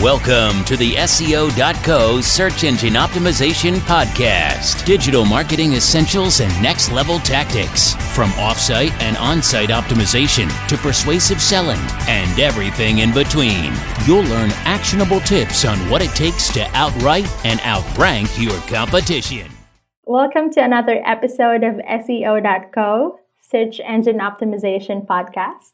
Welcome to the SEO.co Search Engine Optimization Podcast. Digital marketing essentials and next level tactics. From offsite and on-site optimization to persuasive selling and everything in between. You'll learn actionable tips on what it takes to outright and outrank your competition. Welcome to another episode of SEO.co Search Engine Optimization Podcast.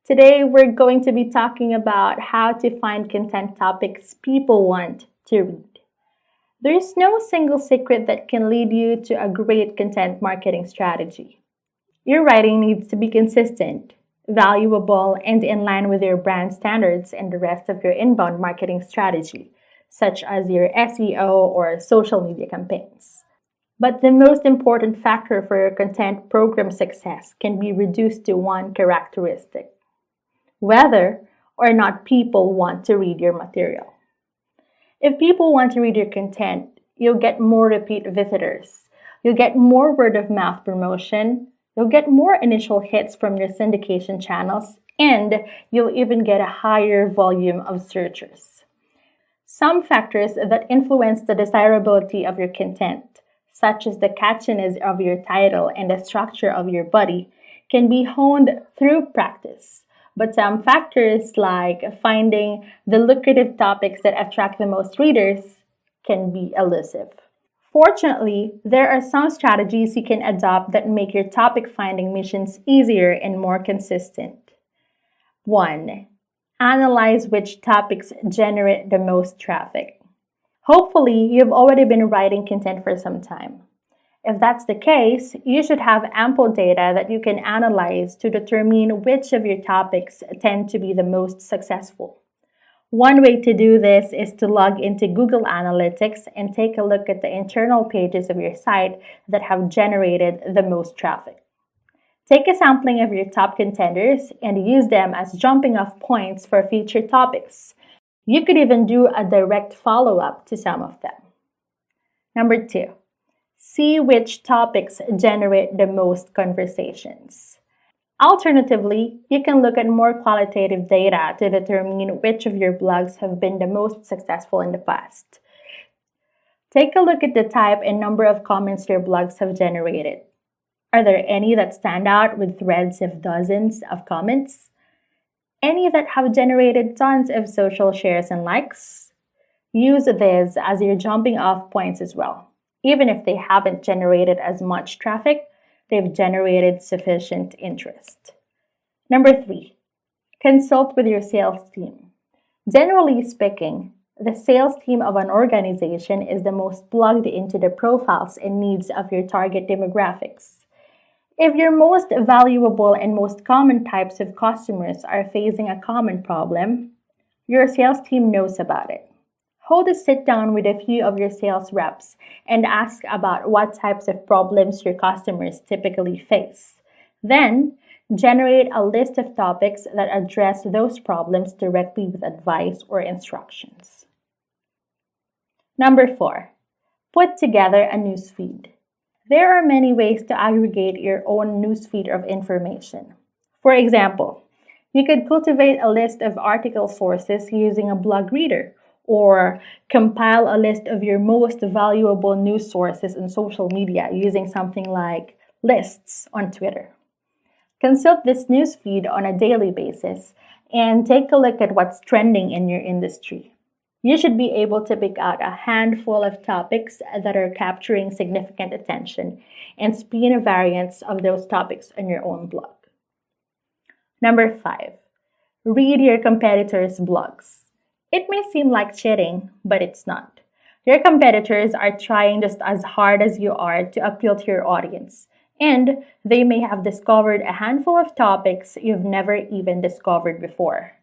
Today, we're going to be talking about how to find content topics people want to read. There's no single secret that can lead you to a great content marketing strategy. Your writing needs to be consistent, valuable, and in line with your brand standards and the rest of your inbound marketing strategy, such as your SEO or social media campaigns. But the most important factor for your content program success can be reduced to one characteristic: whether or not people want to read your material. If people want to read your content, you'll get more repeat visitors, you'll get more word-of-mouth promotion, you'll get more initial hits from your syndication channels, and you'll even get a higher volume of searchers. Some factors that influence the desirability of your content, such as the catchiness of your title and the structure of your body, can be honed through practice. But some factors like finding the lucrative topics that attract the most readers can be elusive. Fortunately, there are some strategies you can adopt that make your topic finding missions easier and more consistent. 1. Analyze which topics generate the most traffic. Hopefully, you've already been writing content for some time. If that's the case, you should have ample data that you can analyze to determine which of your topics tend to be the most successful. One way to do this is to log into Google Analytics and take a look at the internal pages of your site that have generated the most traffic. Take a sampling of your top contenders and use them as jumping off points for future topics. You could even do a direct follow-up to some of them. Number 2. See which topics generate the most conversations. Alternatively, you can look at more qualitative data to determine which of your blogs have been the most successful in the past. Take a look at the type and number of comments your blogs have generated. Are there any that stand out with threads of dozens of comments? Any that have generated tons of social shares and likes? Use these as your jumping off points as well. Even if they haven't generated as much traffic, they've generated sufficient interest. Number 3, consult with your sales team. Generally speaking, the sales team of an organization is the most plugged into the profiles and needs of your target demographics. If your most valuable and most common types of customers are facing a common problem, your sales team knows about it. Hold a sit down with a few of your sales reps and ask about what types of problems your customers typically face. Then, generate a list of topics that address those problems directly with advice or instructions. Number 4, put together a newsfeed. There are many ways to aggregate your own newsfeed of information. For example, you could cultivate a list of article sources using a blog reader, or compile a list of your most valuable news sources on social media using something like lists on Twitter. Consult this newsfeed on a daily basis and take a look at what's trending in your industry. You should be able to pick out a handful of topics that are capturing significant attention and spin variants of those topics on your own blog. Number 5, read your competitors' blogs. It may seem like cheating, but it's not. Your competitors are trying just as hard as you are to appeal to your audience, and they may have discovered a handful of topics you've never even discovered before.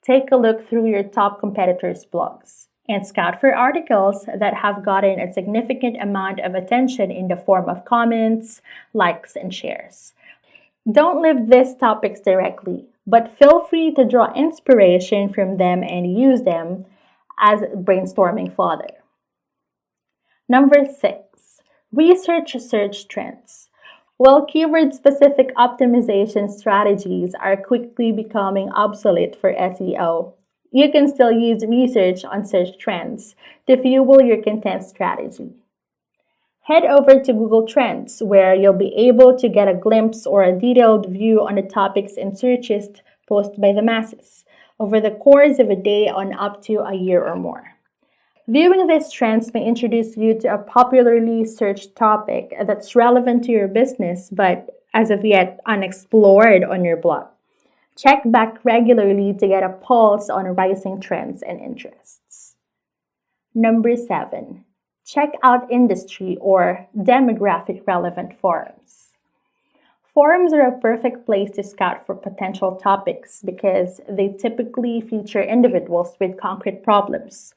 Take a look through your top competitors' blogs and scout for articles that have gotten a significant amount of attention in the form of comments, likes, and shares. Don't live these topics directly, but feel free to draw inspiration from them and use them as brainstorming fodder. Number 6, research search trends. While keyword-specific optimization strategies are quickly becoming obsolete for SEO, you can still use research on search trends to fuel your content strategy. Head over to Google Trends, where you'll be able to get a glimpse or a detailed view on the topics and searches posted by the masses over the course of a day on up to a year or more. Viewing these trends may introduce you to a popularly searched topic that's relevant to your business but as of yet unexplored on your blog. Check back regularly to get a pulse on rising trends and interests. Number 7. Check out industry or demographic relevant forums. Forums are a perfect place to scout for potential topics because they typically feature individuals with concrete problems.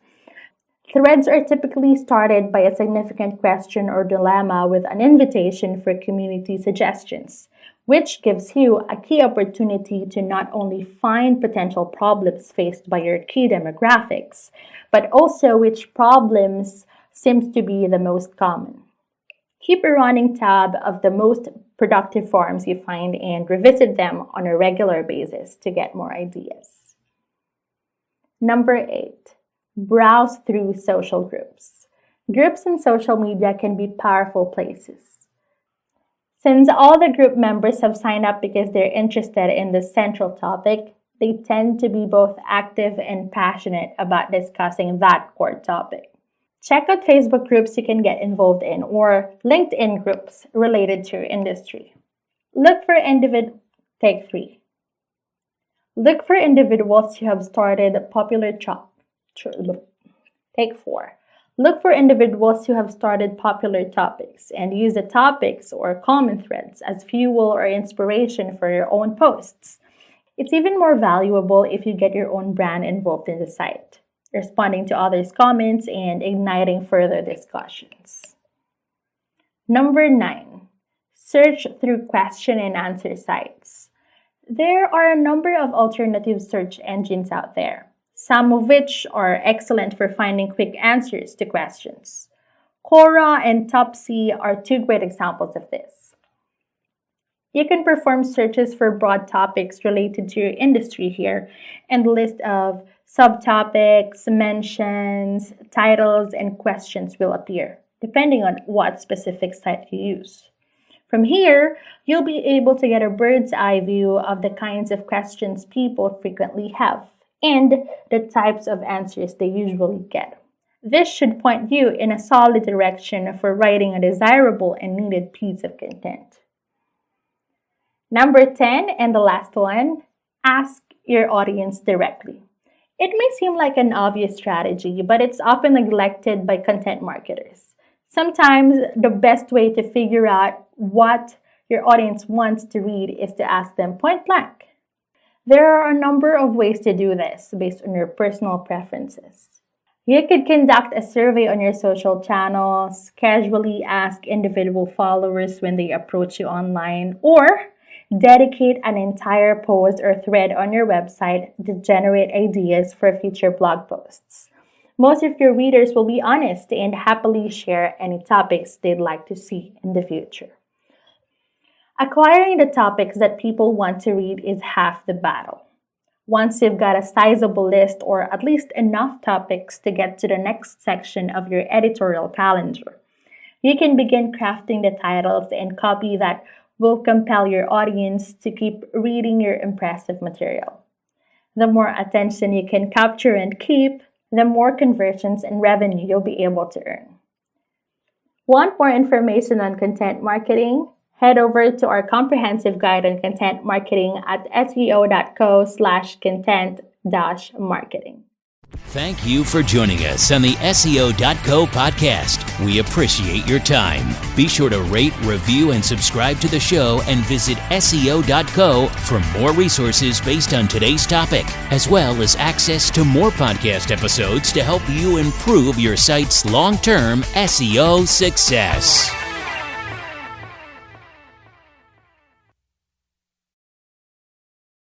Threads are typically started by a significant question or dilemma with an invitation for community suggestions, which gives you a key opportunity to not only find potential problems faced by your key demographics, but also which problems seems to be the most common. Keep a running tab of the most productive forums you find and revisit them on a regular basis to get more ideas. Number 8. Browse through social groups. Groups in social media can be powerful places. Since all the group members have signed up because they're interested in the central topic, they tend to be both active and passionate about discussing that core topic. Check out Facebook groups you can get involved in or LinkedIn groups related to your industry. Take 3. Look for individuals who have started Take 4. Look for individuals who have started popular topics and use the topics or common threads as fuel or inspiration for your own posts. It's even more valuable if you get your own brand involved in the site, responding to others' comments and igniting further discussions. Number 9. Search through question and answer sites. There are a number of alternative search engines out there, some of which are excellent for finding quick answers to questions. Quora and Topsy are 2 great examples of this. You can perform searches for broad topics related to your industry here, and the list of subtopics, mentions, titles, and questions will appear, depending on what specific site you use. From here, you'll be able to get a bird's eye view of the kinds of questions people frequently have and the types of answers they usually get. This should point you in a solid direction for writing a desirable and needed piece of content. Number 10, and the last one, ask your audience directly. It may seem like an obvious strategy, but it's often neglected by content marketers. Sometimes the best way to figure out what your audience wants to read is to ask them point blank. There are a number of ways to do this based on your personal preferences. You could conduct a survey on your social channels, casually ask individual followers when they approach you online, or dedicate an entire post or thread on your website to generate ideas for future blog posts. Most of your readers will be honest and happily share any topics they'd like to see in the future. Acquiring the topics that people want to read is half the battle. Once you've got a sizable list or at least enough topics to get to the next section of your editorial calendar, you can begin crafting the titles and copy that will compel your audience to keep reading your impressive material. The more attention you can capture and keep, the more conversions and revenue you'll be able to earn. Want more information on content marketing? Head over to our comprehensive guide on content marketing at seo.co/content-marketing. Thank you for joining us on the SEO.co podcast. We appreciate your time. Be sure to rate, review, and subscribe to the show and visit SEO.co for more resources based on today's topic, as well as access to more podcast episodes to help you improve your site's long-term SEO success.